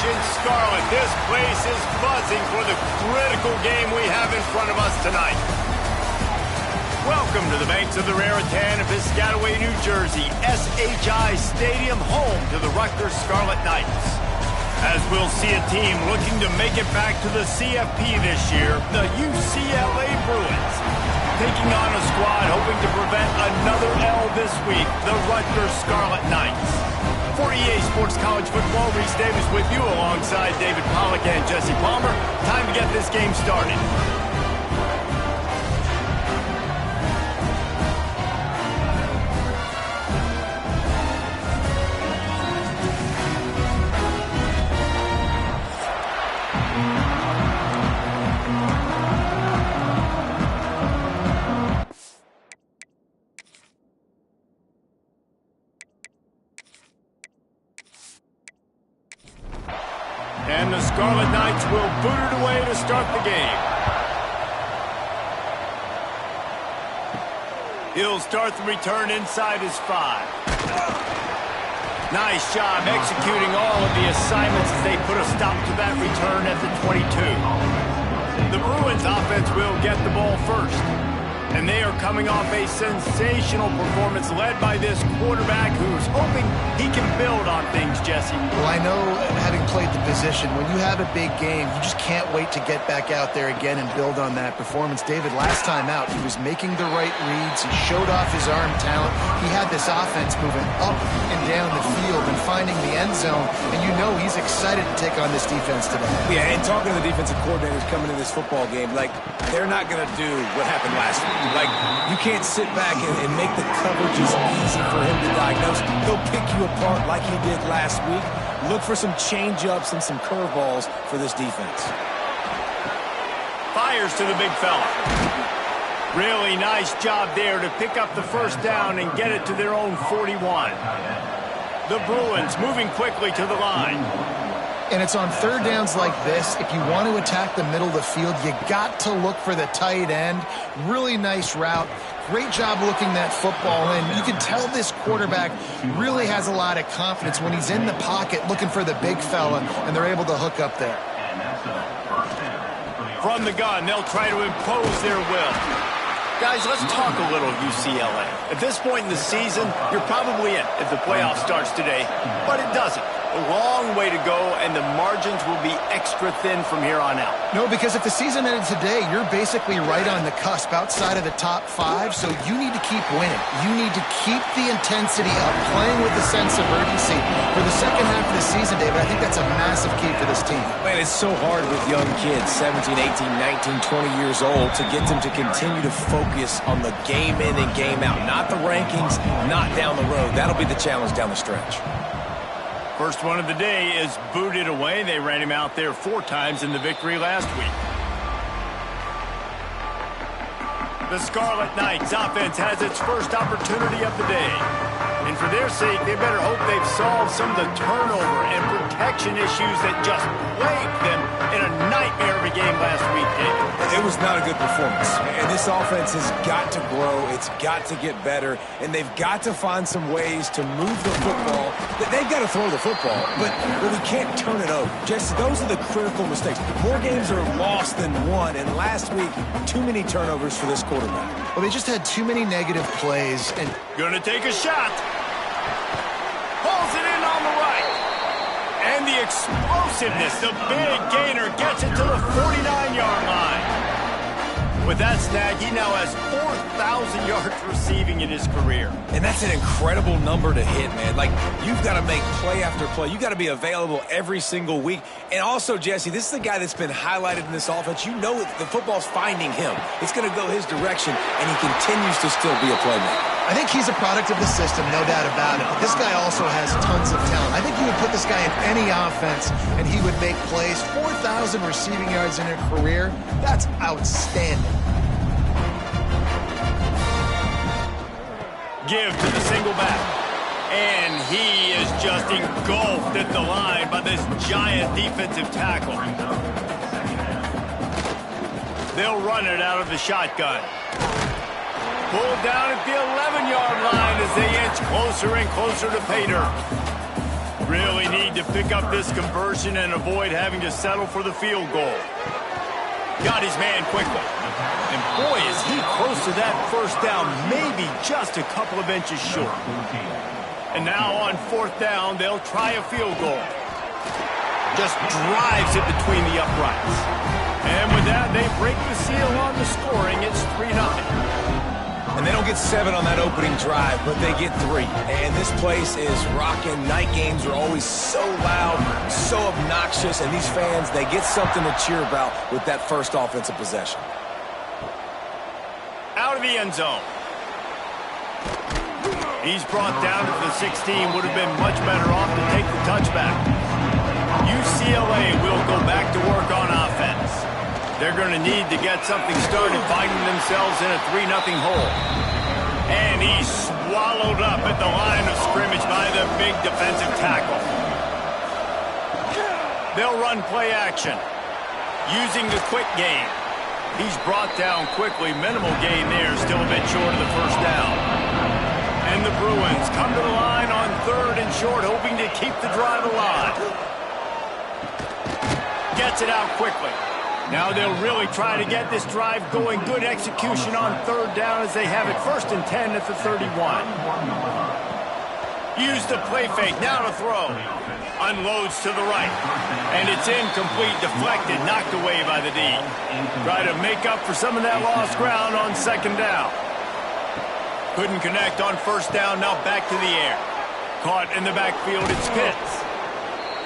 Attention, Scarlet. This place is buzzing for the critical game we have in front of us tonight. Welcome to the banks of the Raritan in Piscataway, New Jersey. SHI Stadium, home to the Rutgers Scarlet Knights. As we'll see a team looking to make it back to the CFP this year, the UCLA Bruins. Taking on a squad hoping to prevent another L this week, the Rutgers Scarlet Knights. For EA Sports College Football, Reese Davis with you alongside David Pollack and Jesse Palmer. Time to get this game started. And the Scarlet Knights will boot it away to start the game. He'll start the return inside his 5. Nice job executing all of the assignments as they put a stop to that return at the 22. The Bruins offense will get the ball first. And they are coming off a sensational performance led by this quarterback who's hoping he can build on things, Jesse. Well, I know, having played the position, when you have a big game, you just can't wait to get back out there again and build on that performance. David, last time out, he was making the right reads. He showed off his arm talent. He had this offense moving up and down the field and finding the end zone. And you know he's excited to take on this defense today. Yeah, and talking to the defensive coordinators coming into this football game, like, they're not going to do what happened last week. Like, you can't sit back and make the coverages easy for him to diagnose. He'll pick you apart like he did last week. Look for some change-ups and some curveballs for this defense. Fires to the big fella. Really nice job there to pick up the first down and get it to their own 41. The Bruins moving quickly to the line. And it's on third downs like this. If you want to attack the middle of the field, you got to look for the tight end. Really nice route. Great job looking that football in. You can tell this quarterback really has a lot of confidence when he's in the pocket looking for the big fella, and they're able to hook up there. From the gun, they'll try to impose their will. Guys, let's talk a little UCLA. At this point in the season, you're probably in if the playoff starts today, but it doesn't. A long way to go, and the margins will be extra thin from here on out. No, because if the season ended today, you're basically right on the cusp outside of the top 5, so you need to keep winning. You need to keep the intensity up, playing with a sense of urgency. For the second half of the season, David, I think that's a massive key for this team. Man, it's so hard with young kids, 17, 18, 19, 20 years old, to get them to continue to focus on the game in and game out, not the rankings, not down the road. That'll be the challenge down the stretch. First one of the day is booted away. They ran him out there 4 times in the victory last week. The Scarlet Knights offense has its first opportunity of the day. And for their sake, they better hope they've solved some of the turnover and protection issues that just plagued them in a nightmare of a game last week, David. It was not a good performance. And this offense has got to grow. It's got to get better. And they've got to find some ways to move the football. They've got to throw the football, but we can't turn it over. Just those are the critical mistakes. More games are lost than won. And last week, too many turnovers for this quarterback. Well, they just had too many negative plays. And gonna take a shot. Pulls it in on the right. And the explosiveness, the big gainer gets it to the 49-yard line. With that snag, he now has 4,000 yards receiving in his career. And that's an incredible number to hit, man. Like, you've got to make play after play. You've got to be available every single week. And also, Jesse, this is the guy that's been highlighted in this offense. You know the football's finding him. It's going to go his direction, and he continues to still be a playmaker. I think he's a product of the system, no doubt about it. But this guy also has tons of talent. I think you would put this guy in any offense, and he would make plays. 4,000 receiving yards in a career, that's outstanding. Give to the single back. And he is just engulfed at the line by this giant defensive tackle. They'll run it out of the shotgun. Pulled down at the 11-yard line as they inch closer and closer to pay dirt. Really need to pick up this conversion and avoid having to settle for the field goal. Got his man quickly. And boy, is he close to that first down, maybe just a couple of inches short. And now on 4th down, they'll try a field goal. Just drives it between the uprights. And with that, they break the seal on the scoring. It's 3-0. And they don't get 7 on that opening drive, but they get 3. And this place is rocking. Night games are always so loud, so obnoxious, and these fans, they get something to cheer about with that first offensive possession. Out of the end zone. He's brought down to the 16. Would have been much better off to take the touchback. UCLA will go back to work on offense. They're going to need to get something started, finding themselves in a 3-0 hole. And he's swallowed up at the line of scrimmage by the big defensive tackle. They'll run play action, using the quick game. He's brought down quickly. Minimal gain there, still a bit short of the first down. And the Bruins come to the line on 3rd and short, hoping to keep the drive alive. Gets it out quickly. Now they'll really try to get this drive going. Good execution on 3rd down as they have it 1st and 10 at the 31. Use the play fake. Now to throw. Unloads to the right. And it's incomplete. Deflected. Knocked away by the D. Try to make up for some of that lost ground on 2nd down. Couldn't connect on 1st down. Now back to the air. Caught in the backfield. It's Pitts.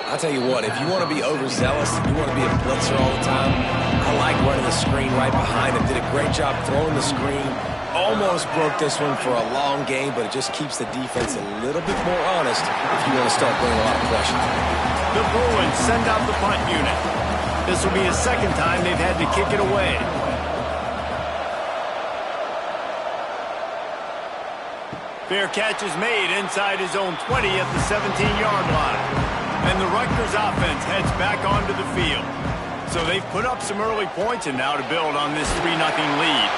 I'll tell you what, if you want to be overzealous, if you want to be a blitzer all the time, I like running the screen right behind him. Did a great job throwing the screen. Almost broke this one for a long game, but it just keeps the defense a little bit more honest if you want to start bringing a lot of pressure. The Bruins send out the punt unit. This will be the 2nd time they've had to kick it away. Fair catch is made inside his own 20 at the 17-yard line. And the Rutgers offense heads back onto the field. So they've put up some early points and now to build on this 3-0 lead.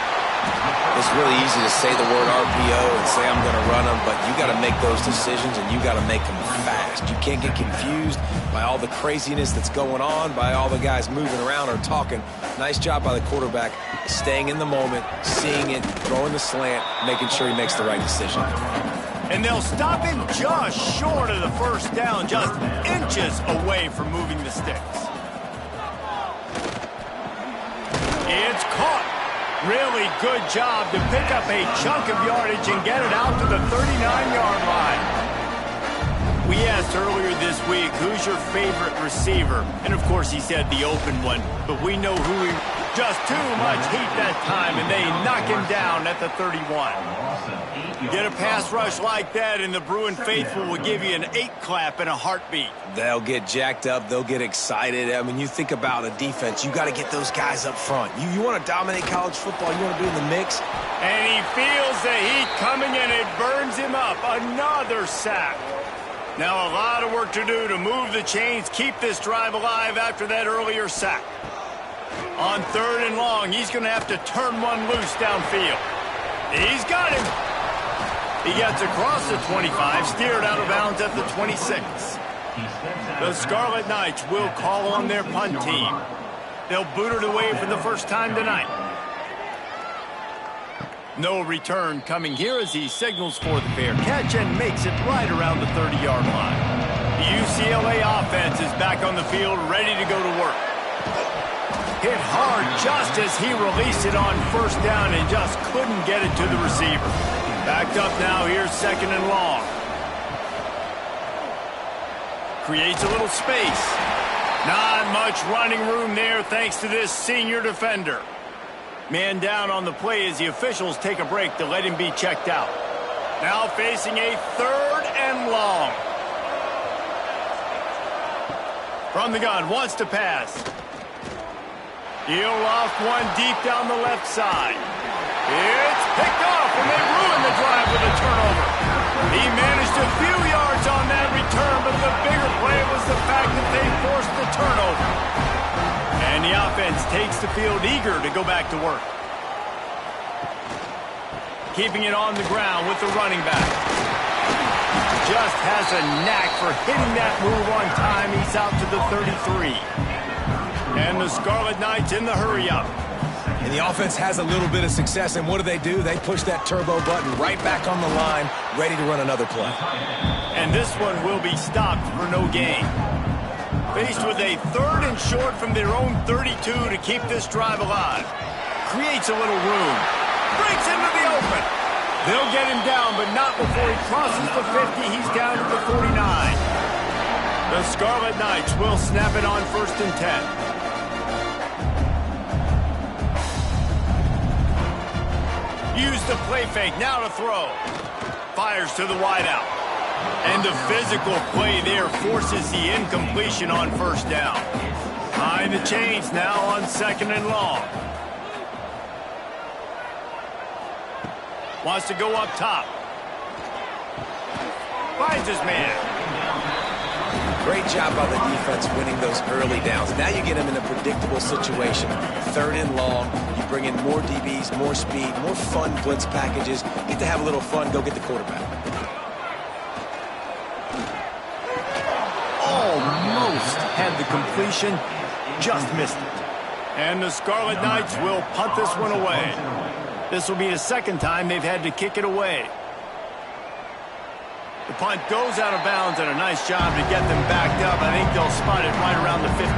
It's really easy to say the word RPO and say I'm going to run them, but you got to make those decisions and you got to make them fast. You can't get confused by all the craziness that's going on, by all the guys moving around or talking. Nice job by the quarterback, staying in the moment, seeing it, throwing the slant, making sure he makes the right decision. And they'll stop him just short of the 1st down, just inches away from moving the sticks. It's caught. Really good job to pick up a chunk of yardage and get it out to the 39-yard line. We asked earlier this week, who's your favorite receiver? And, of course, he said the open one. But we know who he... Just too much heat that time, and they knock him down at the 31. Get a pass rush like that, and the Bruin faithful will give you an 8-clap in a heartbeat. They'll get jacked up. They'll get excited. I mean, you think about a defense. You got to get those guys up front. You want to dominate college football. You want to be in the mix. And he feels the heat coming, and it burns him up. Another sack. Now a lot of work to do to move the chains, keep this drive alive after that earlier sack. On 3rd and long, he's going to have to turn one loose downfield. He's got him. He gets across the 25, steered out of bounds at the 26. The Scarlet Knights will call on their punt team. They'll boot it away for the first time tonight. No return coming here as he signals for the fair catch and makes it right around the 30-yard line. The UCLA offense is back on the field, ready to go to work. Hit hard just as he released it on 1st down and just couldn't get it to the receiver. Backed up now, here's 2nd and long. Creates a little space. Not much running room there thanks to this senior defender. Man down on the play as the officials take a break to let him be checked out. Now facing a 3rd and long. From the gun, wants to pass. He'll loft one deep down the left side. It's picked off, and they ruin the drive with a turnover. He managed a few yards on that return, but the bigger play was the fact that they forced the turnover. And the offense takes the field eager to go back to work. Keeping it on the ground with the running back. just has a knack for hitting that move on time. He's out to the 33. And the Scarlet Knights in the hurry-up. And the offense has a little bit of success, and what do? They push that turbo button right back on the line, ready to run another play. And this one will be stopped for no gain. Faced with a 3rd and short from their own 32 to keep this drive alive. Creates a little room. Breaks into the open. They'll get him down, but not before he crosses the 50. He's down to the 49. The Scarlet Knights will snap it on 1st and 10. Use the play fake, now to throw. Fires to the wideout. And the physical play there forces the incompletion on 1st down. Behind the chains now on 2nd and long. Wants to go up top. Finds his man. Great job by the defense winning those early downs. Now you get them in a predictable situation. 3rd and long. You bring in more DBs, more speed, more fun blitz packages. Get to have a little fun. Go get the quarterback. Almost had the completion. Just missed it. And the Scarlet Knights will punt this one away. This will be the 2nd time they've had to kick it away. The punt goes out of bounds, and a nice job to get them backed up. I think they'll spot it right around the 15.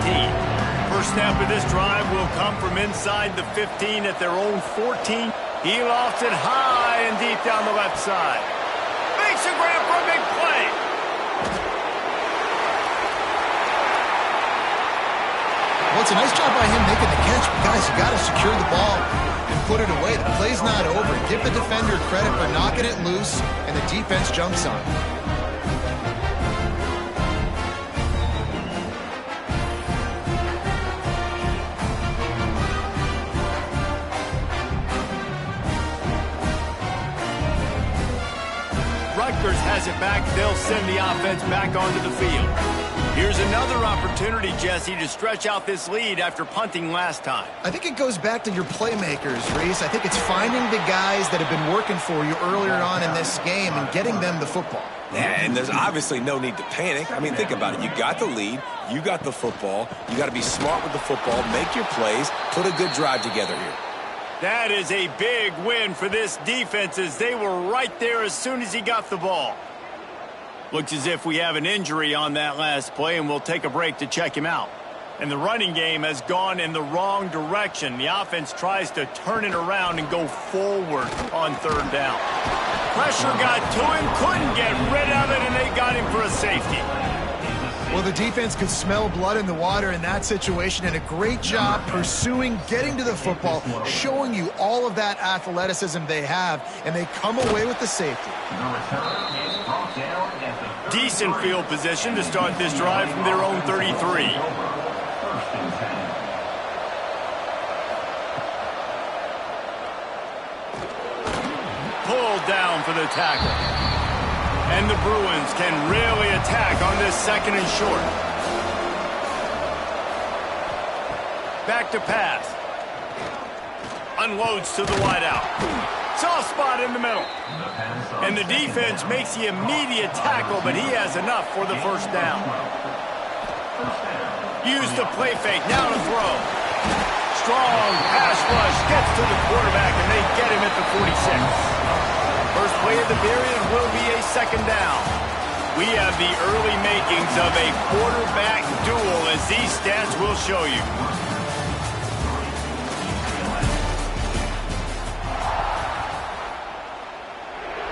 First snap of this drive will come from inside the 15 at their own 14. He lofts it high and deep down the left side. Makes a grab for a big play. Well, it's a nice job by him making the catch, but guys, you got to secure the ball and put it away. The play's not over. Give the defender credit for knocking it loose, and the defense jumps on it. Rutgers has it back. They'll send the offense back onto the field. Here's another opportunity, Jesse, to stretch out this lead after punting last time. I think it goes back to your playmakers, Reese. I think it's finding the guys that have been working for you earlier on in this game and getting them the football. Yeah, and there's obviously no need to panic. I mean, think about it. You got the lead. You got the football. You got to be smart with the football. Make your plays. Put a good drive together here. That is a big win for this defense, as they were right there as soon as he got the ball. Looks as if we have an injury on that last play, and we'll take a break to check him out. And the running game has gone in the wrong direction. The offense tries to turn it around and go forward on 3rd down. Pressure got to him, couldn't get rid of it, and they got him for a safety. Well, the defense could smell blood in the water in that situation, and a great job pursuing, getting to the football, showing you all of that athleticism they have, and they come away with the safety. Decent field position to start this drive from their own 33. Pulled down for the tackle. And the Bruins can really attack on this 2nd and short. Back to pass. Unloads to the wideout. Soft spot in the middle. And the defense makes the immediate tackle, but he has enough for the 1st down. Use the play fake, now to throw. Strong pass rush, gets to the quarterback, and they get him at the 46. First play of the period will be a 2nd down. We have the early makings of a quarterback duel, as these stats will show you.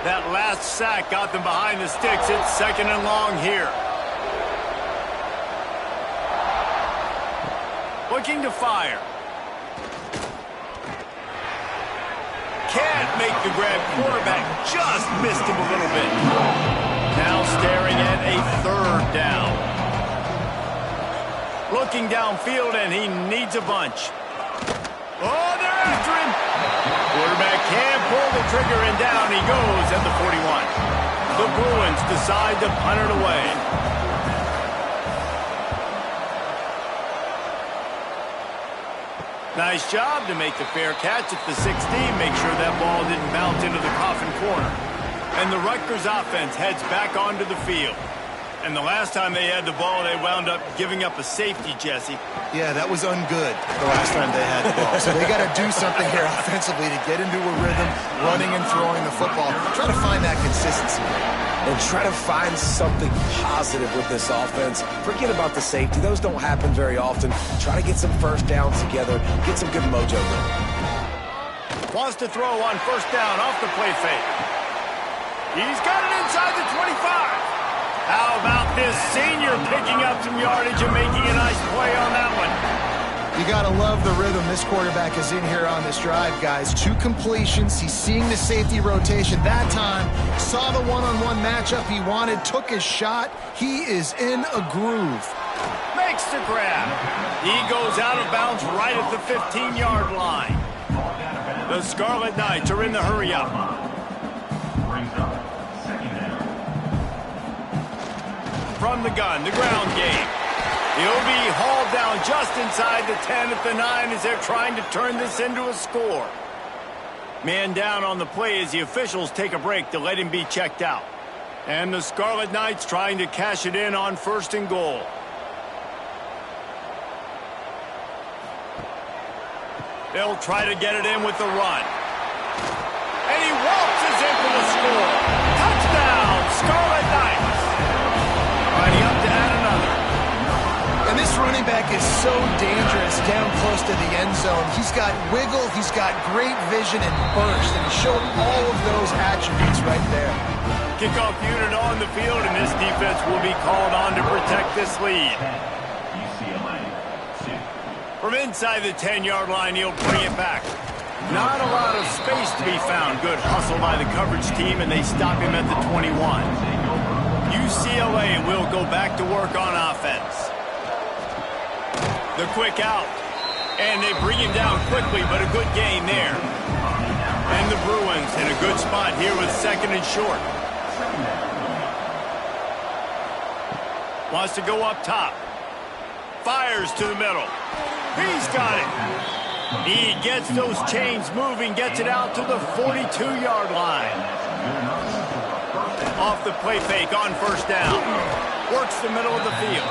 That last sack got them behind the sticks. It's 2nd and long here. Looking to fire. Can't make the grab. Quarterback just missed him a little bit. Now staring at a 3rd down. Looking downfield, and he needs a bunch. Oh, they're after him. Quarterback can't pull the trigger, and down he goes at the 41. The Bruins decide to punt it away. Nice job to make the fair catch at the 16. Make sure that ball didn't bounce into the coffin corner. And the Rutgers offense heads back onto the field. And the last time they had the ball, they wound up giving up a safety, Jesse. Yeah, that was ungood the last time they had the ball. So they got to do something here offensively to get into a rhythm, running and throwing the football. Try to find that consistency. And try to find something positive with this offense. Forget about the safety. Those don't happen very often. Try to get some first downs together. Get some good mojo going. Wants to throw on first down off the play fake. He's got it inside the 25. How about this senior picking up some yardage and making a nice play on that one? You got to love the rhythm this quarterback is in here on this drive, guys. 2 completions. He's seeing the safety rotation. That time, saw the one-on-one matchup he wanted, took his shot. He is in a groove. Makes the grab. He goes out of bounds right at the 15-yard line. The Scarlet Knights are in the hurry-up. From the gun, the ground game. He'll be hauled down just inside the 10 at the 9 as they're trying to turn this into a score. Man down on the play as the officials take a break to let him be checked out. And the Scarlet Knights trying to cash it in on 1st and goal. They'll try to get it in with the run. And he waltzes in for the score. Touchdown, Scarlet Knights. Lining up to add another. And this running back is so dangerous down close to the end zone. He's got wiggle, he's got great vision and burst, and he showed all of those attributes right there. Kickoff unit on the field, and this defense will be called on to protect this lead. UCLA 2. From inside the 10-yard line, he'll bring it back. Not a lot of space to be found. Good hustle by the coverage team, and they stop him at the 21. UCLA will go back to work on offense. The quick out. And they bring him down quickly, but a good gain there. And the Bruins in a good spot here with 2nd and short. Wants to go up top. Fires to the middle. He's got it. He gets those chains moving, gets it out to the 42-yard line. Off the play fake on 1st down. Works the middle of the field.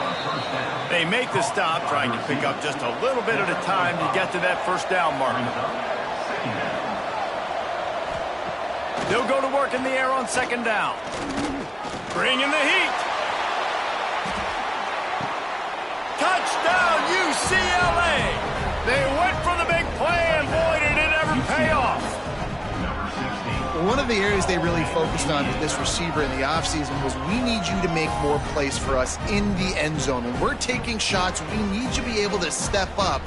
They make the stop, trying to pick up just a little bit at a time to get to that 1st down mark. They'll go to work in the air on 2nd down. Bring in the heat. Touchdown, UCLA! They went for the big play, and boy, did it ever pay off. One of the areas they really focused on with this receiver in the offseason was we need you to make more plays for us in the end zone. When we're taking shots, we need you to be able to step up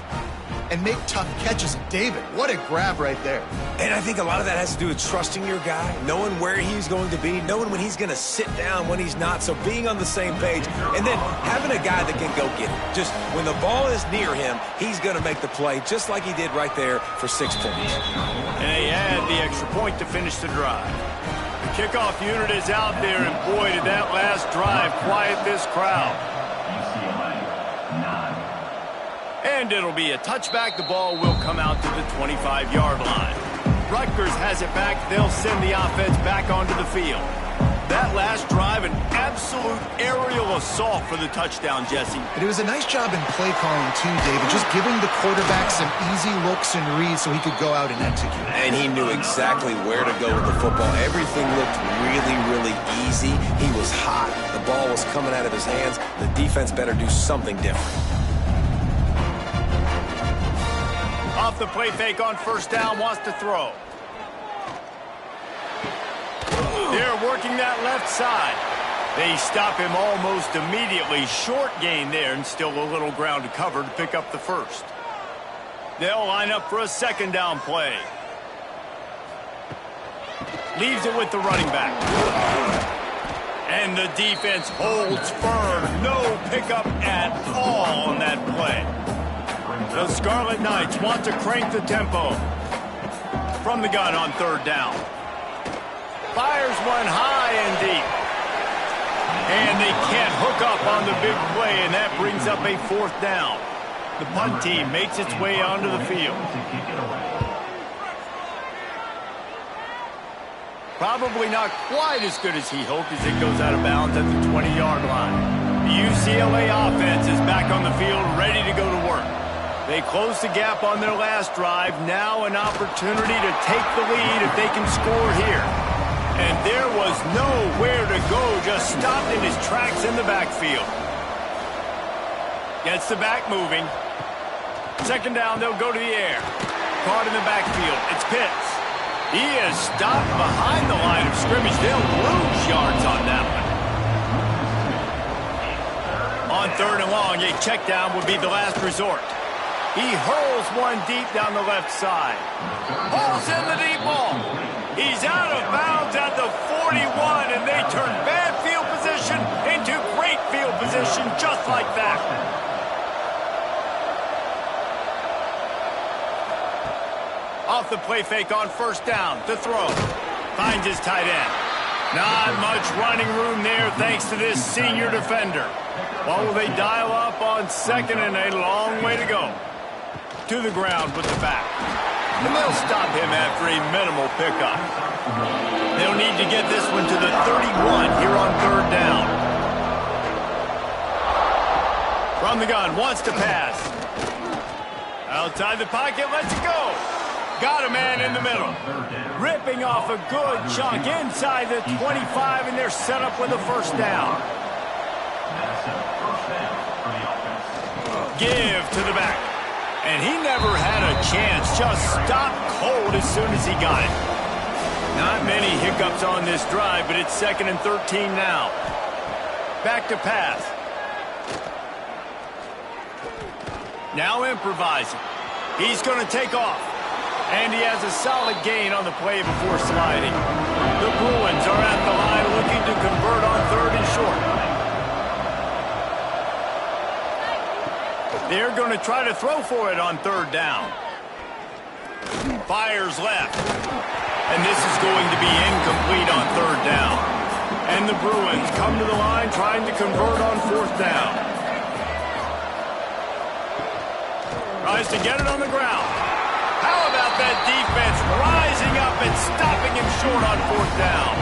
and make tough catches. And David, what a grab right there. And I think a lot of that has to do with trusting your guy, knowing where he's going to be, knowing when he's going to sit down, when he's not. So being on the same page, and then having a guy that can go get it. Just when the ball is near him, he's going to make the play, just like he did right there for 6 points. And they add the extra point to finish the drive. The kickoff unit is out there, and boy, did that last drive quiet this crowd. And it'll be a touchback. The ball will come out to the 25-yard line. Rutgers has it back. They'll send the offense back onto the field. That last drive, an absolute aerial assault for the touchdown, Jesse. But it was a nice job in play calling, too, David. Just giving the quarterback some easy looks and reads so he could go out and execute. And he knew exactly where to go with the football. Everything looked really, really easy. He was hot. The ball was coming out of his hands. The defense better do something different. Off the play fake on 1st down, wants to throw. They're working that left side. They stop him almost immediately. Short gain there, and still a little ground to cover to pick up the 1st. They'll line up for a 2nd down play. Leaves it with the running back. And the defense holds firm. No pickup at all on that play. The Scarlet Knights want to crank the tempo. From the gun on 3rd down. Fires one high and deep. And they can't hook up on the big play, and that brings up a 4th down. The punt team makes its way onto the field. Probably not quite as good as he hoped as it goes out of bounds at the 20-yard line. The UCLA offense is back on the field, ready to go to work. They closed the gap on their last drive. Now an opportunity to take the lead if they can score here. And there was nowhere to go, just stopped in his tracks in the backfield. Gets the back moving. Second down, they'll go to the air. Caught in the backfield. It's Pitts. He is stopped behind the line of scrimmage. They'll lose yards on that one. On third and long, a check down would be the last resort. He hurls one deep down the left side. Pulls in the deep ball. He's out of bounds at the 41, and they turn bad field position into great field position just like that. Off the play fake on first down to throw. Finds his tight end. Not much running room there thanks to this senior defender. What will they dial up on second and a long way to go? To the ground with the back. And they'll stop him after a minimal pickup. They'll need to get this one to the 31 here on third down. From the gun, wants to pass. Outside the pocket, lets it go. Got a man in the middle. Ripping off a good chunk inside the 25, and they're set up with a first down. Give to the back. And he never had a chance. Just stopped cold as soon as he got it. Not many hiccups on this drive, but it's 2nd and 13 now. Back to pass. Now improvising. He's going to take off. And he has a solid gain on the play before sliding. The Bruins are at the line looking to convert on third and short. They're going to try to throw for it on third down. Fires left. And this is going to be incomplete on third down. And the Bruins come to the line trying to convert on fourth down. Tries to get it on the ground. How about that defense rising up and stopping him short on fourth down?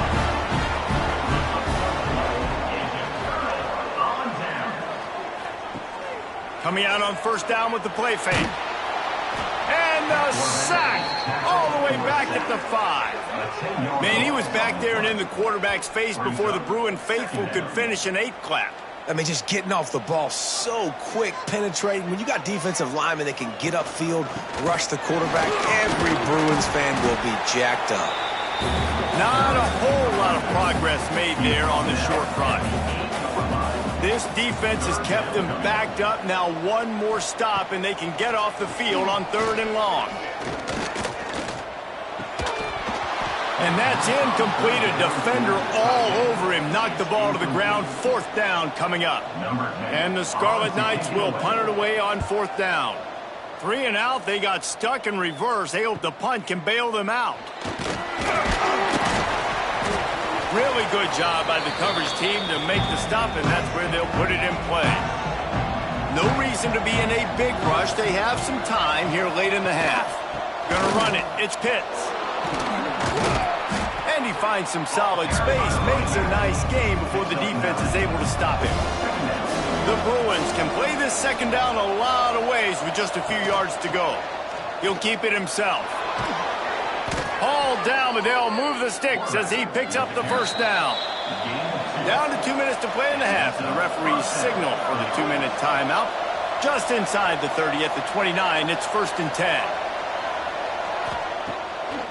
Coming out on first down with the play fake. And the sack all the way back at the 5. Man, he was back there and in the quarterback's face before the Bruin faithful could finish an 8 clap. I mean, just getting off the ball so quick, penetrating. When you got defensive linemen that can get upfield, rush the quarterback, every Bruins fan will be jacked up. Not a whole lot of progress made there on the short run. This defense has kept them backed up. Now one more stop, and they can get off the field on third and long. And that's incomplete. A defender all over him. Knocked the ball to the ground. Fourth down coming up. And the Scarlet Knights will punt it away on fourth down. 3 and out. They got stuck in reverse. They hope the punt can bail them out. Really good job by the coverage team to make the stop, and that's where they'll put it in play. No reason to be in a big rush. They have some time here late in the half. Gonna run it. It's Pitts. And he finds some solid space, makes a nice game before the defense is able to stop him. The Bruins can play this second down a lot of ways with just a few yards to go. He'll keep it himself. Hauled down, but they'll move the sticks as he picks up the first down. Down to 2 minutes to play in the half, and the referee's signal for the 2-minute timeout. Just inside the 30 at the 29, it's 1st and 10.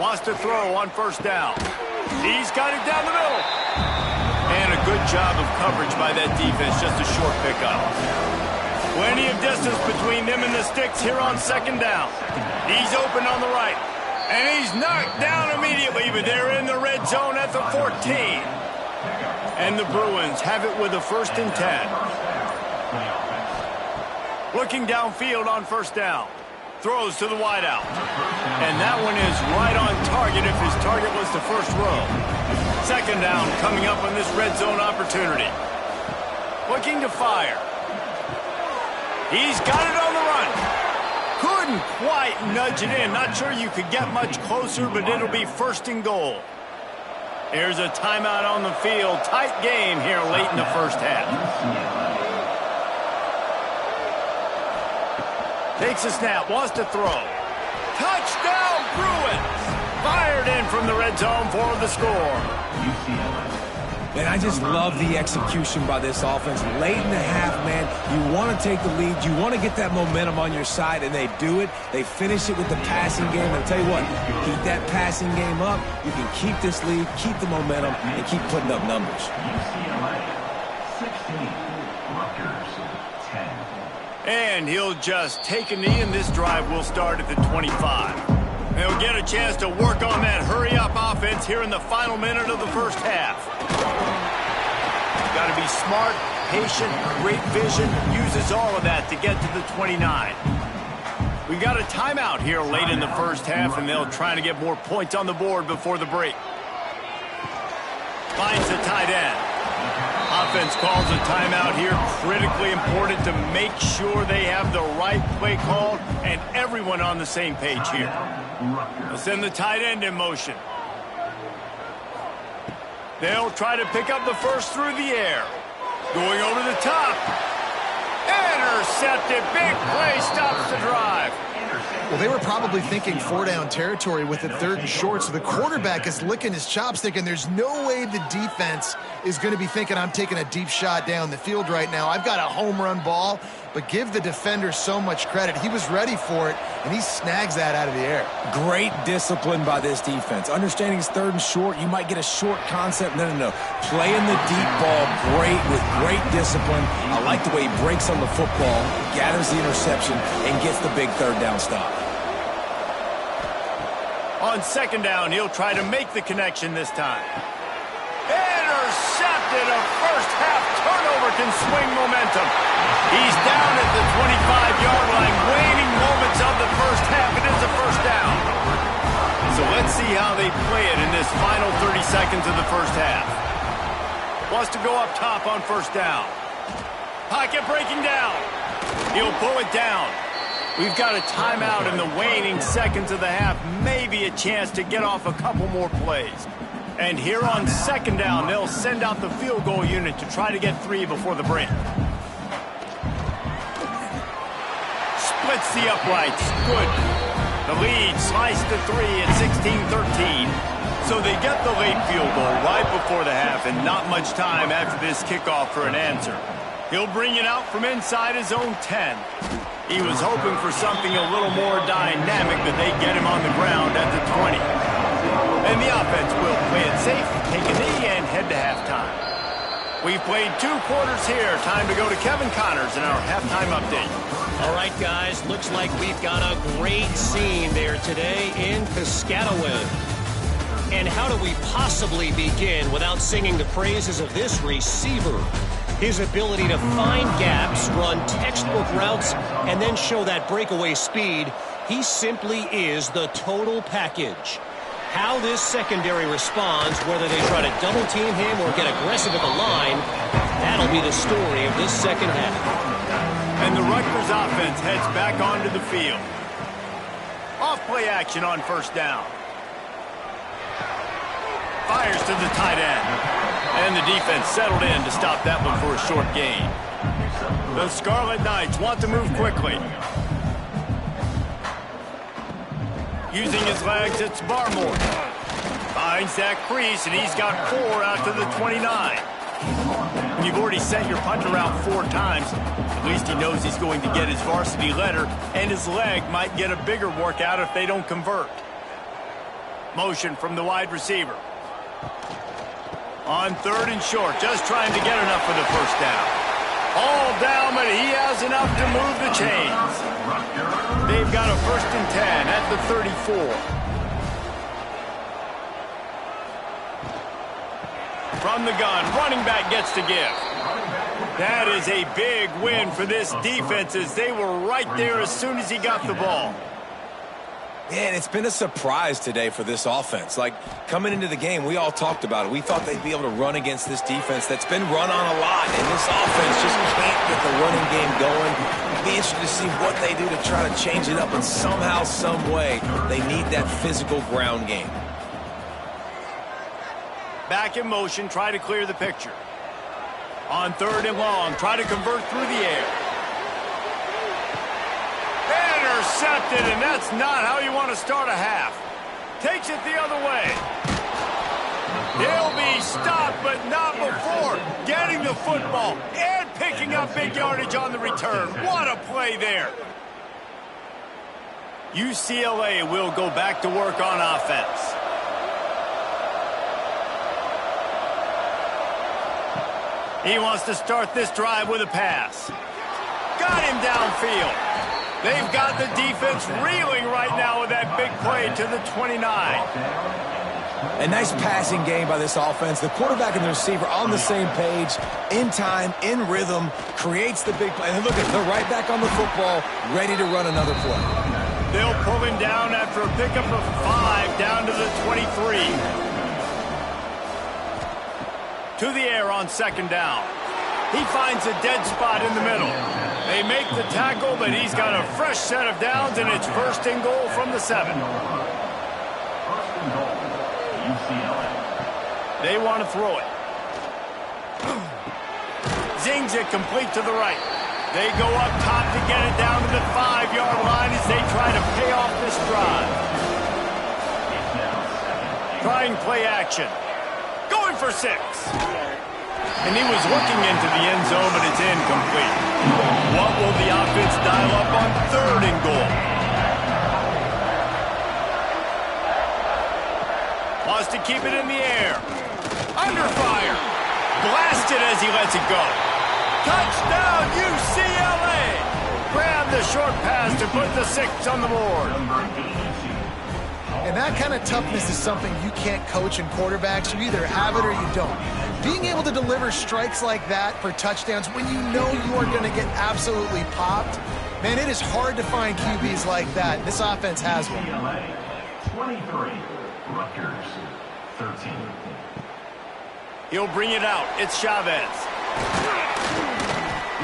Wants to throw on first down. He's got it down the middle. And a good job of coverage by that defense, just a short pickup. Plenty of distance between them and the sticks here on second down. He's open on the right. And he's knocked down immediately, but they're in the red zone at the 14. And the Bruins have it with a 1st and 10. Looking downfield on first down. Throws to the wideout. And that one is right on target if his target was the first row. Second down coming up on this red zone opportunity. Looking to fire. He's got it on the run. Couldn't quite nudge it in. Not sure you could get much closer, but it'll be 1st and goal. Here's a timeout on the field. Tight game here late in the first half. Takes a snap, wants to throw. Touchdown, Bruins! Fired in from the red zone for the score. And I just love the execution by this offense. Late in the half, man, you want to take the lead. You want to get that momentum on your side, and they do it. They finish it with the passing game. And I'll tell you what, keep that passing game up. You can keep this lead, keep the momentum, and keep putting up numbers. UCLA 16, Rutgers 10. And he'll just take a knee, and this drive will start at the 25. They'll get a chance to work on that hurry-up offense here in the final minute of the first half. Got to be smart, patient, great vision, uses all of that to get to the 29. We got a timeout here late in the first half, and they'll try to get more points on the board before the break. Finds the tight end. Offense calls a timeout here. Critically important to make sure they have the right play called and everyone on the same page here. They'll send the tight end in motion. They'll try to pick up the first through the air. Going over the top. Intercepted. Big play stops the drive. Well, they were probably thinking 4-down territory with it 3rd and short, so the quarterback is licking his chops thinking there's no way the defense is going to be thinking I'm taking a deep shot down the field right now. I've got a home run ball, but give the defender so much credit. He was ready for it, and he snags that out of the air. Great discipline by this defense. Understanding it's 3rd and short, you might get a short concept. No. Playing the deep ball great with great discipline. I like the way he breaks on the football, gathers the interception, and gets the big 3rd down stop. On 2nd down, he'll try to make the connection this time. Intercepted. A first half turnover can swing momentum. He's down at the 25-yard line. Waning moments of the first half. It is a first down. So let's see how they play it in this final 30 seconds of the first half. Wants to go up top on 1st down. Pocket breaking down. He'll pull it down. We've got a timeout in the waning seconds of the half. Maybe a chance to get off a couple more plays. And here on 2nd down, they'll send out the field goal unit to try to get 3 before the break. Splits the uprights. Good. The lead sliced to 3 at 16-13. So they get the late field goal right before the half, and not much time after this kickoff for an answer. He'll bring it out from inside his own 10. He was hoping for something a little more dynamic, but they get him on the ground at the 20. And the offense will play it safe, take a knee, and head to halftime. We've played 2 quarters here. Time to go to Kevin Connors in our halftime update. All right, guys, looks like we've got a great scene there today in Piscataway. And how do we possibly begin without singing the praises of this receiver? His ability to find gaps, run textbook routes, and then show that breakaway speed, he simply is the total package. How this secondary responds, whether they try to double-team him or get aggressive at the line, that'll be the story of this second half. And the Rutgers offense heads back onto the field. Off-play action on 1st down. Fires to the tight end. And the defense settled in to stop that one for a short gain. The Scarlet Knights want to move quickly. Using his legs, it's Barmore. Finds that crease, and he's got 4 out to the 29. When you've already sent your punter out 4 times, at least he knows he's going to get his varsity letter, and his leg might get a bigger workout if they don't convert. Motion from the wide receiver. On 3rd and short, just trying to get enough for the first down. All down, but he has enough to move the chains. They've got a 1st and 10 at the 34. From the gun, running back gets to give. That is a big win for this defense as they were right there as soon as he got the ball. Man, it's been a surprise today for this offense. Like, coming into the game, we all talked about it. We thought they'd be able to run against this defense that's been run on a lot, and this offense just can't get the running game going. It'd be interesting to see what they do to try to change it up, and somehow, some way, they need that physical ground game. Back in motion, try to clear the picture. On 3rd and long, try to convert through the air. Intercepted, and that's not how you want to start a half. Takes it the other way. He'll be stopped, but not before getting the football and picking up big yardage on the return. What a play there. UCLA will go back to work on offense. He wants to start this drive with a pass. Got him downfield. They've got the defense reeling right now with that big play to the 29. A nice passing game by this offense. The quarterback and the receiver on the same page, in time, in rhythm, creates the big play. And look, they're right back on the football, ready to run another play. They'll pull him down after a pickup of 5 down to the 23. To the air on 2nd down. He finds a dead spot in the middle. They make the tackle, but he's got a fresh set of downs, and it's 1st and goal from the 7. They want to throw it. Zings it complete to the right. They go up top to get it down to the 5-yard line as they try to pay off this drive. Trying play action. Going for 6. And he was looking into the end zone, but it's incomplete. What will the offense dial up on 3rd and goal? Wants to keep it in the air. Under fire. Blasted as he lets it go. Touchdown, UCLA! Grab the short pass to put the 6 on the board. And that kind of toughness is something you can't coach in quarterbacks. You either have it or you don't. Being able to deliver strikes like that for touchdowns when you know you are going to get absolutely popped, man, it is hard to find QBs like that. This offense has one. 23, Rutgers, 13. He'll bring it out. It's Chavez.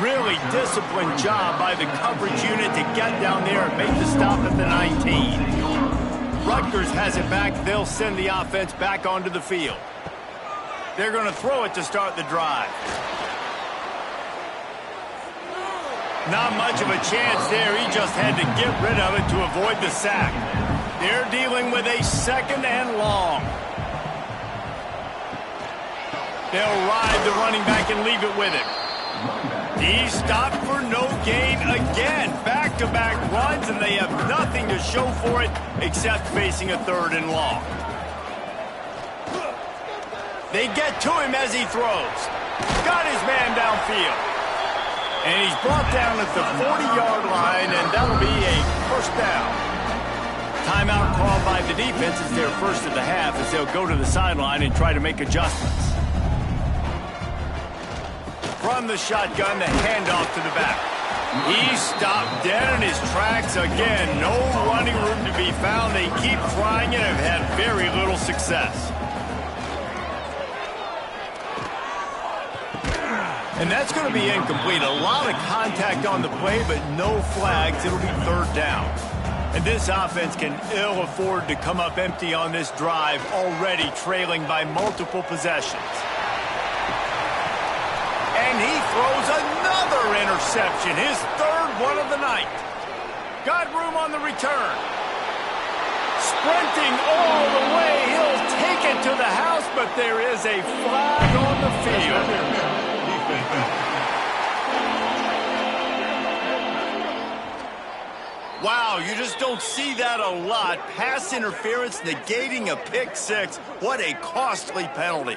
Really disciplined job by the coverage unit to get down there and make the stop at the 19. Rutgers has it back. They'll send the offense back onto the field. They're going to throw it to start the drive. Not much of a chance there. He just had to get rid of it to avoid the sack. They're dealing with a 2nd and long. They'll ride the running back and leave it with him. He stopped for no gain again. Back-to-back runs, and they have nothing to show for it except facing a 3rd and long. They get to him as he throws. Got his man downfield. And he's brought down at the 40-yard line, and that'll be a 1st down. Timeout called by the defense is their first of the half as they'll go to the sideline and try to make adjustments. From the shotgun, the handoff to the back. He stopped dead in his tracks again. No running room to be found. They keep trying and have had very little success. And that's going to be incomplete. A lot of contact on the play, but no flags. It'll be 3rd down. And this offense can ill afford to come up empty on this drive, already trailing by multiple possessions. And he throws another interception, his 3rd one of the night. Got room on the return. Sprinting all the way, he'll take it to the house, but there is a flag on the field. Wow, you just don't see that a lot. Pass interference negating a pick 6. What a costly penalty.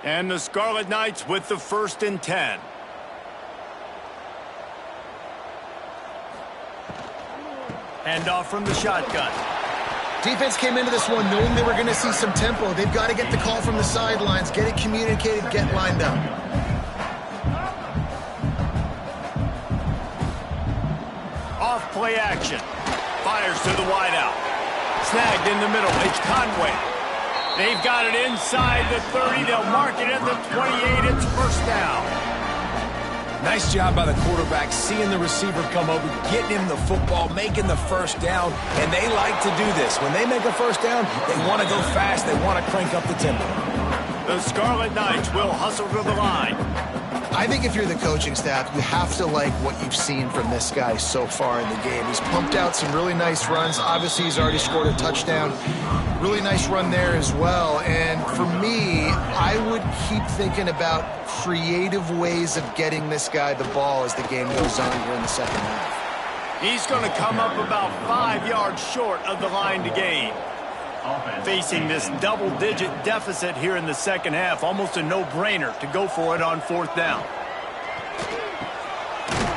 And the Scarlet Knights with the 1st and 10. Handoff from the shotgun. Defense came into this one knowing they were going to see some tempo. They've got to get the call from the sidelines, get it communicated, get lined up. Off play action. Fires to the wideout. Snagged in the middle. It's Conway. They've got it inside the 30. They'll mark it at the 28. It's 1st down. Nice job by the quarterback, seeing the receiver come over, getting him the football, making the first down, and they like to do this. When they make a first down, they want to go fast, they want to crank up the tempo. The Scarlet Knights will hustle to the line. I think if you're the coaching staff, you have to like what you've seen from this guy so far in the game. He's pumped out some really nice runs. Obviously, he's already scored a touchdown. Really nice run there as well. And for me, I would keep thinking about creative ways of getting this guy the ball as the game goes on here in the second half. He's going to come up about 5 yards short of the line to gain. Facing this double-digit deficit here in the second half, almost a no-brainer to go for it on fourth down.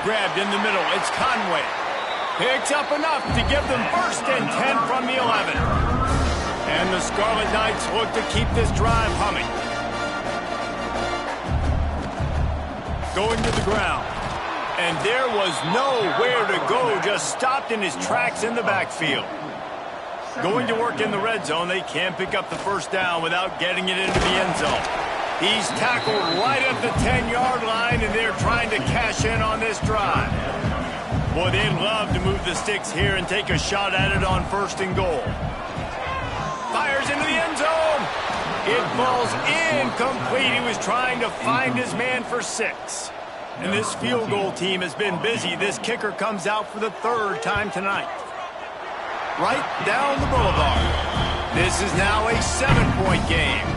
Grabbed in the middle, it's Conway. Picks up enough to give them first and 10 from the 11. And the Scarlet Knights look to keep this drive humming. Going to the ground. And there was nowhere to go, just stopped in his tracks in the backfield. Going to work in the red zone, they can't pick up the first down without getting it into the end zone. He's tackled right at the 10-yard line, and they're trying to cash in on this drive. Boy, they'd love to move the sticks here and take a shot at it on first and goal. Fires into the end zone. It falls incomplete. He was trying to find his man for 6. And this field goal team has been busy. This kicker comes out for the 3rd time tonight. Right down the boulevard. This is now a 7-point game.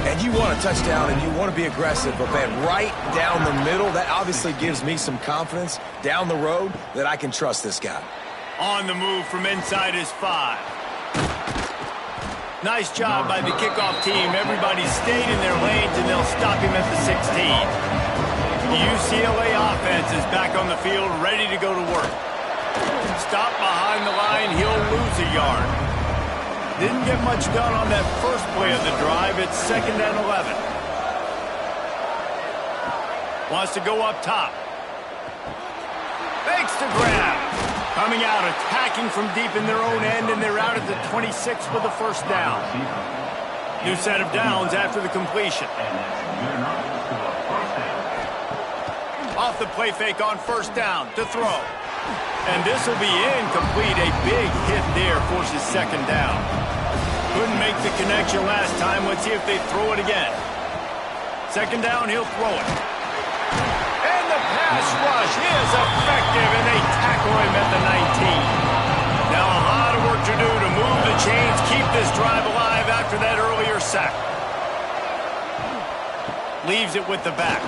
And you want a touchdown and you want to be aggressive, but man, right down the middle, that obviously gives me some confidence down the road that I can trust this guy. On the move from inside his 5. Nice job by the kickoff team. Everybody stayed in their lanes, and they'll stop him at the 16. The UCLA offense is back on the field, ready to go to work. Stop behind the line, he'll lose a yard. Didn't get much done on that first play of the drive. It's 2nd and 11. Wants to go up top. Fakes to grab. Coming out, attacking from deep in their own end, and they're out at the 26 for the first down. New set of downs after the completion. Off the play fake on first down to throw. And this will be incomplete. A big hit there forces 2nd down. Couldn't make the connection last time. Let's see if they throw it again. 2nd down, he'll throw it. And the pass rush is effective, and they tackle him at the 19. Now a lot of work to do to move the chains, keep this drive alive after that earlier sack. Leaves it with the back.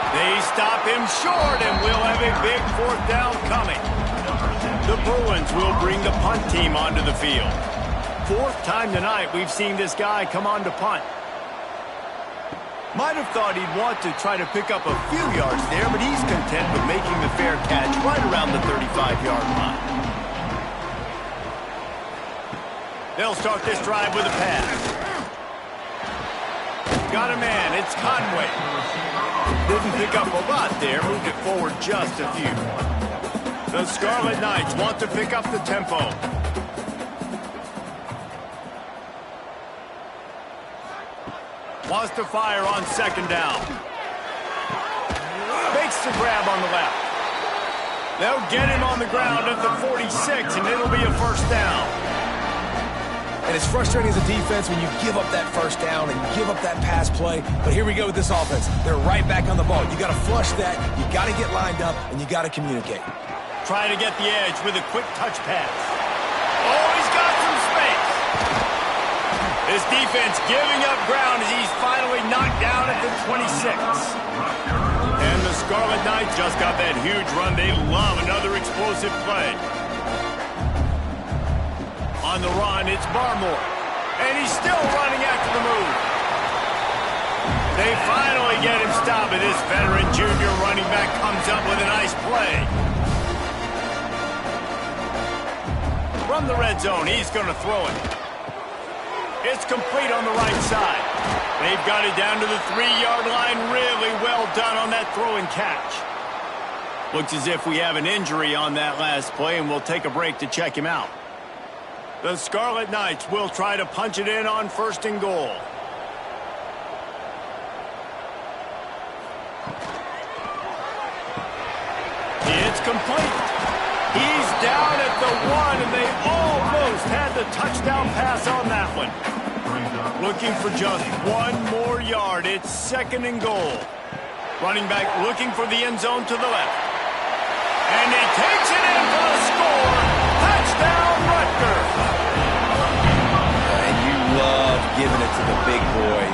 They stop him short, and we'll have a big 4th down coming. The Bruins will bring the punt team onto the field. 4th time tonight we've seen this guy come on to punt. Might have thought he'd want to try to pick up a few yards there, but he's content with making the fair catch right around the 35-yard line. They'll start this drive with a pass. Got a man, it's Conway. Didn't pick up a lot there, moved it forward just a few. The Scarlet Knights want to pick up the tempo. Wants to fire on 2nd down. Makes the grab on the left. They'll get him on the ground at the 46, and it'll be a first down. And it's frustrating as a defense when you give up that first down and you give up that pass play. But here we go with this offense. They're right back on the ball. You got to flush that. You got to get lined up, and you got to communicate. Trying to get the edge with a quick touch pass. Oh, he's got some space. This defense giving up ground as he's finally knocked down at the 26. And the Scarlet Knights just got that huge run. They love another explosive play. On the run, it's Barmore. And he's still running after the move. They finally get him stopped, and this veteran junior running back comes up with a nice play. From the red zone, he's going to throw it. It's complete on the right side. They've got it down to the 3-yard line. Really well done on that throw and catch. Looks as if we have an injury on that last play, and we'll take a break to check him out. The Scarlet Knights will try to punch it in on 1st and goal. complete. He's down at the 1, and they almost had the touchdown pass on that one. Looking for just 1 more yard. It's 2nd and goal. Running back looking for the end zone to the left. And he takes it in for the score. Touchdown, Rutgers. And you love giving it to the big boy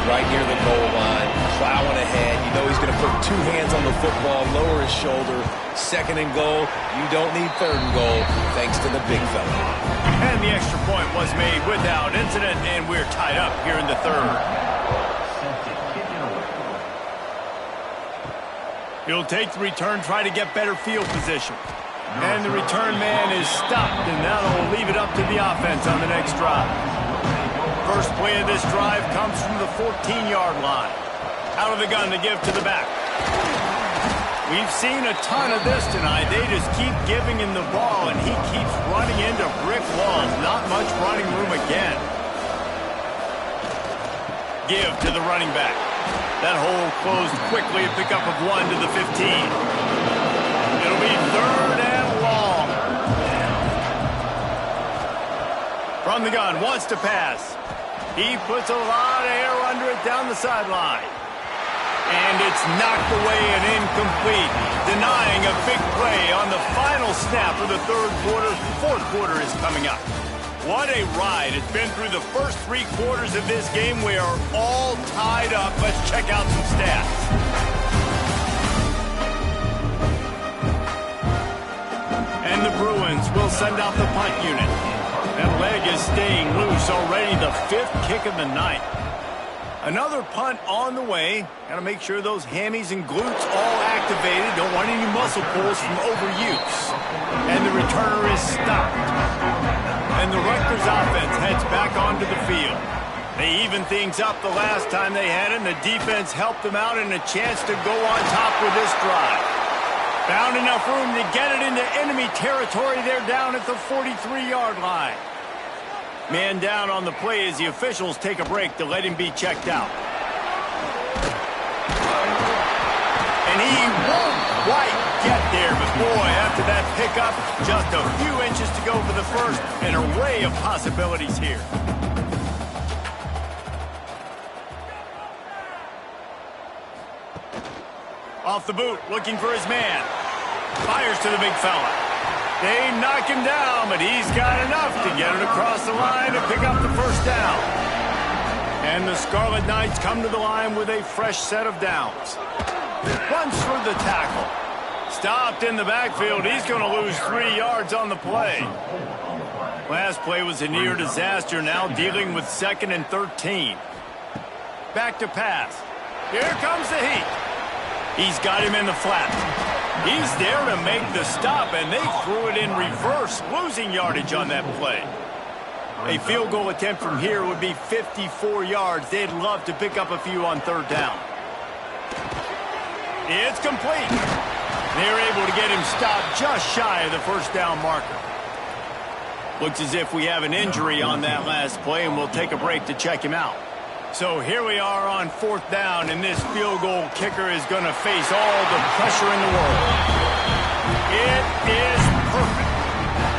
right near the goal line, plowing ahead. You know he's going to put 2 hands on the football, lower his shoulder. 2nd and goal. You don't need 3rd and goal thanks to the big fella. And the extra point was made without incident, and we're tied up here in the 3rd. He'll take the return, try to get better field position. And the return man is stopped, and that'll leave it up to the offense on the next drive. First play of this drive comes from the 14-yard line. Out of the gun to give to the back. We've seen a ton of this tonight. They just keep giving him the ball, and he keeps running into brick walls. Not much running room again. Give to the running back. That hole closed quickly, a pickup of 1 to the 15. It'll be 3rd and long. From the gun, wants to pass. He puts a lot of air under it down the sideline. And it's knocked away and incomplete, denying a big play on the final snap of the 3rd quarter. 4th quarter is coming up. What a ride. It's been through the first 3 quarters of this game. We are all tied up. Let's check out some stats. And the Bruins will send out the punt unit. That leg is staying loose already, the 5th kick of the night. Another punt on the way. Got to make sure those hammies and glutes all activated. Don't want any muscle pulls from overuse. And the returner is stopped. And the Rutgers offense heads back onto the field. They evened things up the last time they had it, and the defense helped them out and a chance to go on top with this drive. Found enough room to get it into enemy territory. They're down at the 43-yard line. Man down on the play as the officials take a break to let him be checked out. And he won't quite get there, but boy, after that pickup, just a few inches to go for the first. An array of possibilities here. Off the boot, looking for his man. Fires to the big fella. They knock him down, but he's got enough to get it across the line to pick up the first down. And the Scarlet Knights come to the line with a fresh set of downs. Runs for the tackle. Stopped in the backfield. He's going to lose 3 yards on the play. Last play was a near disaster. Now dealing with 2nd and 13. Back to pass. Here comes the heat. He's got him in the flat. He's there to make the stop, and they threw it in reverse, losing yardage on that play. A field goal attempt from here would be 54 yards. They'd love to pick up a few on 3rd down. It's complete. They're able to get him stopped just shy of the first down marker. Looks as if we have an injury on that last play, and we'll take a break to check him out. So here we are on 4th down, and this field goal kicker is going to face all the pressure in the world. It is perfect.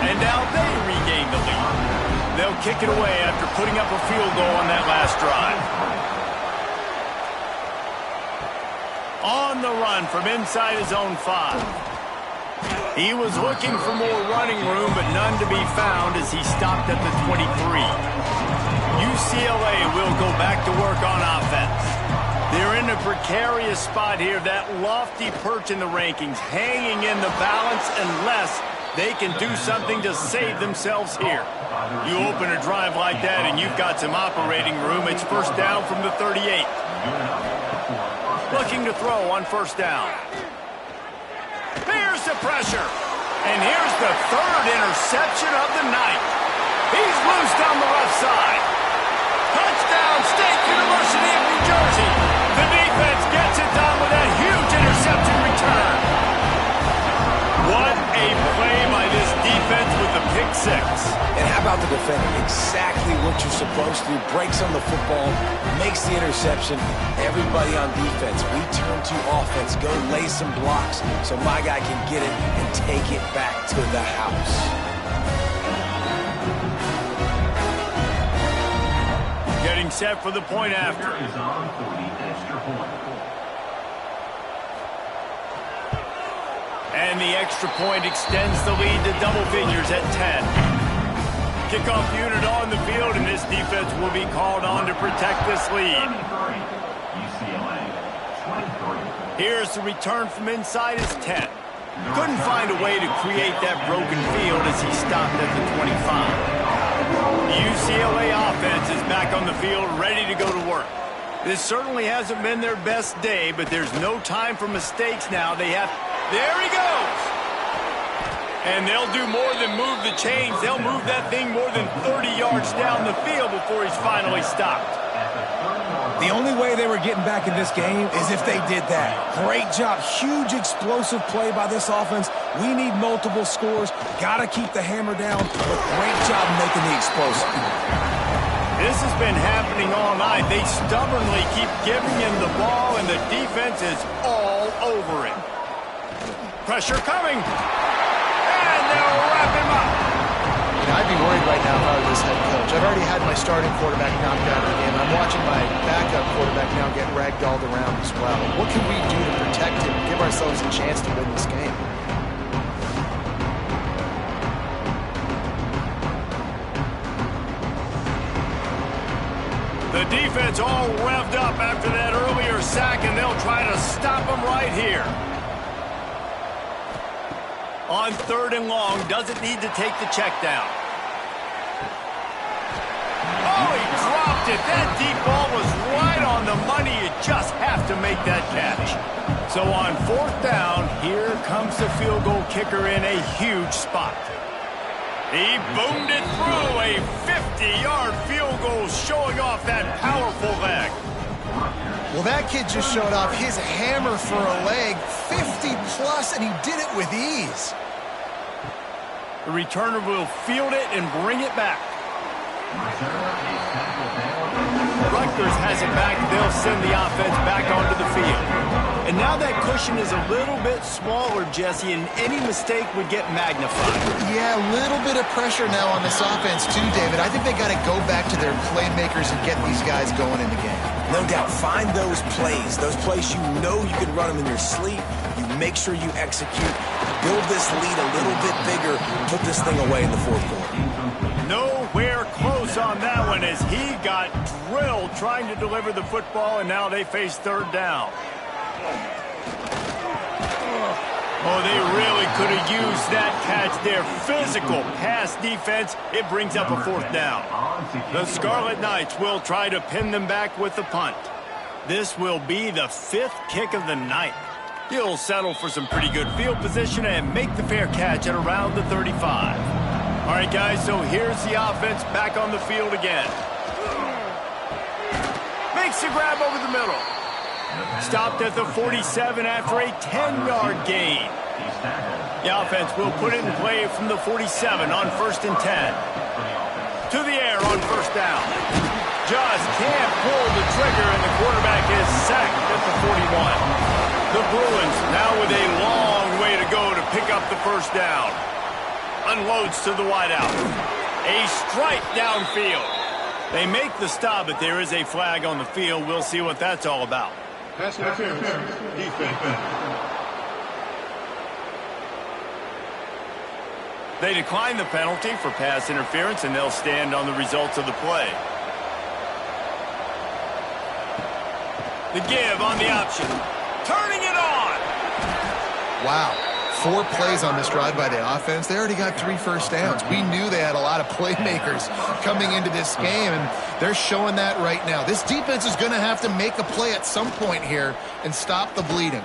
And now they regain the lead. They'll kick it away after putting up a field goal on that last drive. On the run from inside his own 5. He was looking for more running room, but none to be found as he stopped at the 23. UCLA will go back to work on offense. They're in a precarious spot here, that lofty perch in the rankings, hanging in the balance unless they can do something to save themselves here. You open a drive like that and you've got some operating room. It's first down from the 38. Looking to throw on first down. Here's the pressure. And here's the 3rd interception of the night. He's loose down the left side. Touchdown, State University of New Jersey. The defense gets it done with a huge interception return. What a play by this defense with the pick 6. And how about the defender? Exactly what you're supposed to do. Breaks on the football, makes the interception. Everybody on defense, we turn to offense. Go lay some blocks so my guy can get it and take it back to the house. Getting set for the point after. Is on for the extra point. And the extra point extends the lead to double figures at 10. Kickoff unit on the field, and this defense will be called on to protect this lead. UCLA, 23. Here's the return from inside his 10. Couldn't find a way to create that broken field as he stopped at the 25. The UCLA offense is back on the field, ready to go to work. This certainly hasn't been their best day, but there's no time for mistakes now. There he goes! And they'll do more than move the chains. They'll move that thing more than 30 yards down the field before he's finally stopped. The only way they were getting back in this game is if they did that. Great job. Huge explosive play by this offense. We need multiple scores. Got to keep the hammer down, but great job making the explosive. This has been happening all night. They stubbornly keep giving him the ball, and the defense is all over it. Pressure coming. And they'll wrap him up. I'd be worried right now if I was this head coach. I've already had my starting quarterback knocked out of the game. I'm watching my backup quarterback now get ragdolled around as well. What can we do to protect him and give ourselves a chance to win this game? The defense all revved up after that earlier sack, and they'll try to stop him right here. On 3rd and long, doesn't need to take the check down. Oh, he dropped it. That deep ball was right on the money. You just have to make that catch. So on 4th down, here comes the field goal kicker in a huge spot. He boomed it through a 50-yard field goal, showing off that powerful leg. Well, that kid just showed off his hammer for a leg, 50-plus, and he did it with ease. The returner will field it and bring it back. Rutgers has it back. They'll send the offense back onto the field. And now that cushion is a little bit smaller, Jesse, and any mistake would get magnified. Yeah, a little bit of pressure now on this offense too, David. I think they got to go back to their playmakers and get these guys going in the game. No doubt. Find those plays you know you can run them in your sleep. You make sure you execute. Build this lead a little bit bigger. Put this thing away in the 4th quarter. Nowhere close on that one as he got drilled trying to deliver the football, and now they face 3rd down. Oh, they really could have used that catch there. Physical pass defense. It brings up a 4th down. The Scarlet Knights will try to pin them back with the punt. This will be the 5th kick of the night. He'll settle for some pretty good field position and make the fair catch at around the 35. All right, guys, so here's the offense back on the field again. Makes the grab over the middle. Stopped at the 47 after a 10-yard gain. The offense will put it in play from the 47 on 1st and 10. To the air on 1st down. Just can't pull the trigger, and the quarterback is sacked at the 41. The Bruins now with a long way to go to pick up the 1st down. Unloads to the wideout. A strike downfield. They make the stop, but there is a flag on the field. We'll see what that's all about. Pass interference. Defense. They decline the penalty for pass interference, and they'll stand on the results of the play. The give on the option. Turning it on. Wow. 4 plays on this drive by the offense. They already got 3 first downs. We knew they had a lot of playmakers coming into this game, and they're showing that right now. This defense is going to have to make a play at some point here and stop the bleeding.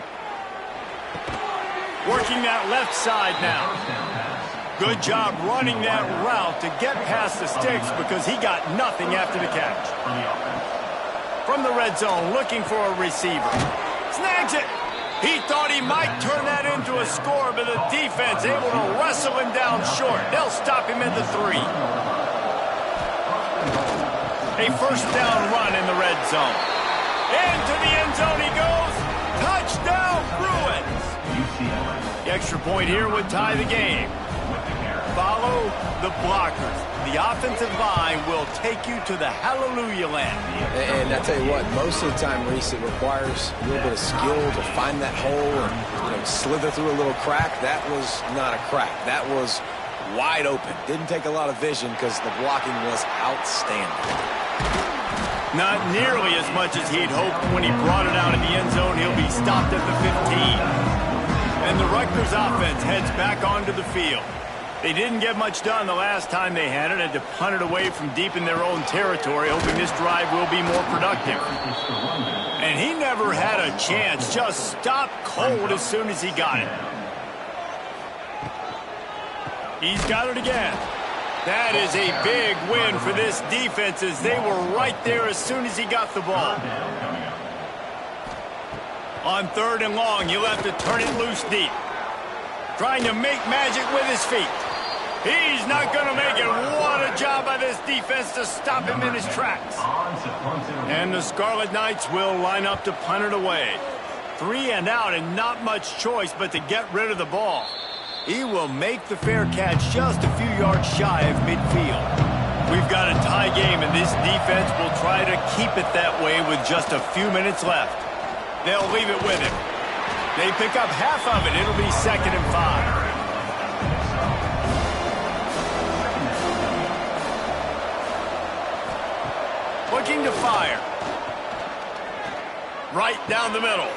Working that left side now. Good job running that route to get past the sticks because he got nothing after the catch. From the red zone, looking for a receiver. Snags it. He thought he might turn that into a score, but the defense able to wrestle him down short. They'll stop him at the 3. A first down run in the red zone. Into the end zone he goes. Touchdown, Bruins. UCLA. The extra point here would tie the game. Follow the blockers. The offensive line will take you to the hallelujah land. And I tell you what, most of the time, Reese, it requires a little bit of skill to find that hole and slither through a little crack. That was not a crack. That was wide open. Didn't take a lot of vision because the blocking was outstanding. Not nearly as much as he'd hoped when he brought it out in the end zone. He'll be stopped at the 15. And the Rutgers offense heads back onto the field. They didn't get much done the last time they had it. Had to punt it away from deep in their own territory, hoping this drive will be more productive. And he never had a chance. Just stopped cold as soon as he got it. He's got it again. That is a big win for this defense as they were right there as soon as he got the ball. On 3rd and long, you'll have to turn it loose deep. Trying to make magic with his feet. He's not going to make it. What a job by this defense to stop him in his tracks. And the Scarlet Knights will line up to punt it away. 3 and out and not much choice but to get rid of the ball. He will make the fair catch just a few yards shy of midfield. We've got a tie game and this defense will try to keep it that way with just a few minutes left. They'll leave it with him. They pick up half of it. It'll be 2nd and 5. Looking to fire. Right down the middle.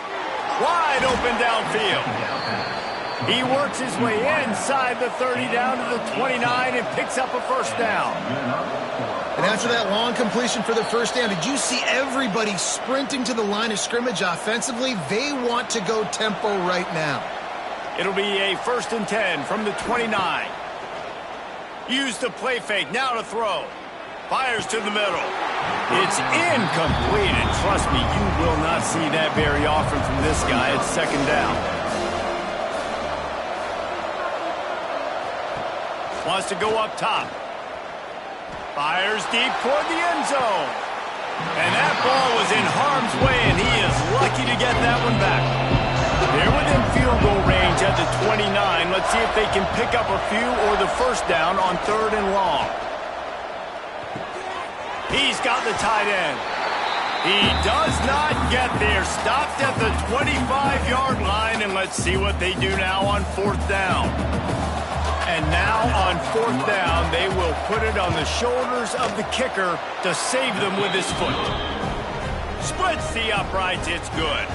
Wide open downfield. He works his way inside the 30 down to the 29 and picks up a first down. And after that long completion for the first down, did you see everybody sprinting to the line of scrimmage offensively? They want to go tempo right now. It'll be a 1st and 10 from the 29. Use the play fake. Now to throw. Fires to the middle. It's incomplete, and trust me, you will not see that very often from this guy. It's 2nd down. Wants to go up top. Fires deep toward the end zone. And that ball was in harm's way, and he is lucky to get that one back. They're within field goal range at the 29. Let's see if they can pick up a few or the first down on 3rd and long. He's got the tight end. He does not get there. Stopped at the 25-yard line, and let's see what they do now on 4th down. And now on 4th down, they will put it on the shoulders of the kicker to save them with his foot. Splits the uprights. It's good.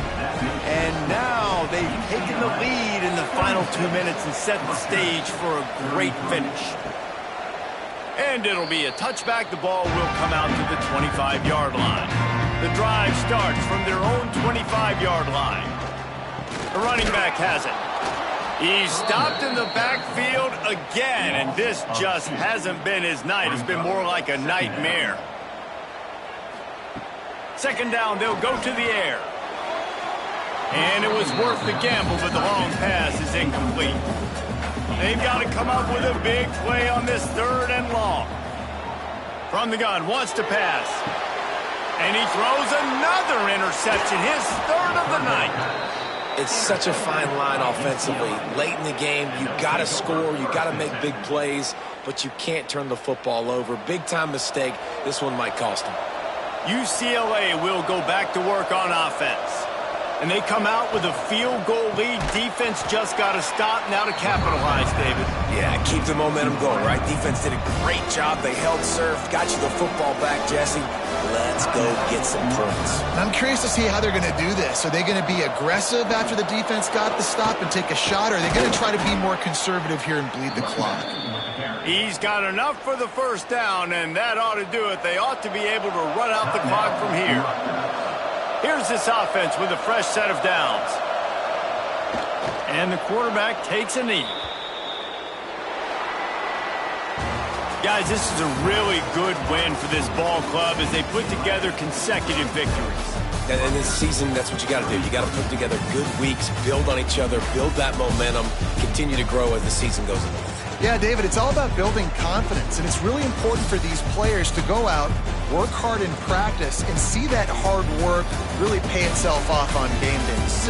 And now they've taken the lead in the final 2 minutes and set the stage for a great finish. And it'll be a touchback. The ball will come out to the 25-yard line. The drive starts from their own 25-yard line. The running back has it. He's stopped in the backfield again, and this just hasn't been his night. It's been more like a nightmare. 2nd down, they'll go to the air. And it was worth the gamble, but the long pass is incomplete. They've got to come up with a big play on this 3rd and long. From the gun, wants to pass. And he throws another interception, his 3rd of the night. It's such a fine line offensively. Late in the game, you got to score, you got to make big plays, but you can't turn the football over. Big-time mistake. This one might cost them. UCLA will go back to work on offense. And they come out with a field goal lead. Defense just got to stop now to capitalize, David. Yeah, keep the momentum going, right? Defense did a great job. They held serve, got you the football back, Jesse. Let's go get some points. I'm curious to see how they're going to do this. Are they going to be aggressive after the defense got the stop and take a shot? Or are they going to try to be more conservative here and bleed the clock? He's got enough for the first down, and that ought to do it. They ought to be able to run out the clock from here. Here's this offense with a fresh set of downs. And the quarterback takes a knee. Guys, this is a really good win for this ball club as they put together consecutive victories. And this season, that's what you got to do. You got to put together good weeks, build on each other, build that momentum, continue to grow as the season goes along. Yeah, David, it's all about building confidence, and it's really important for these players to go out, work hard in practice, and see that hard work really pay itself off on game days.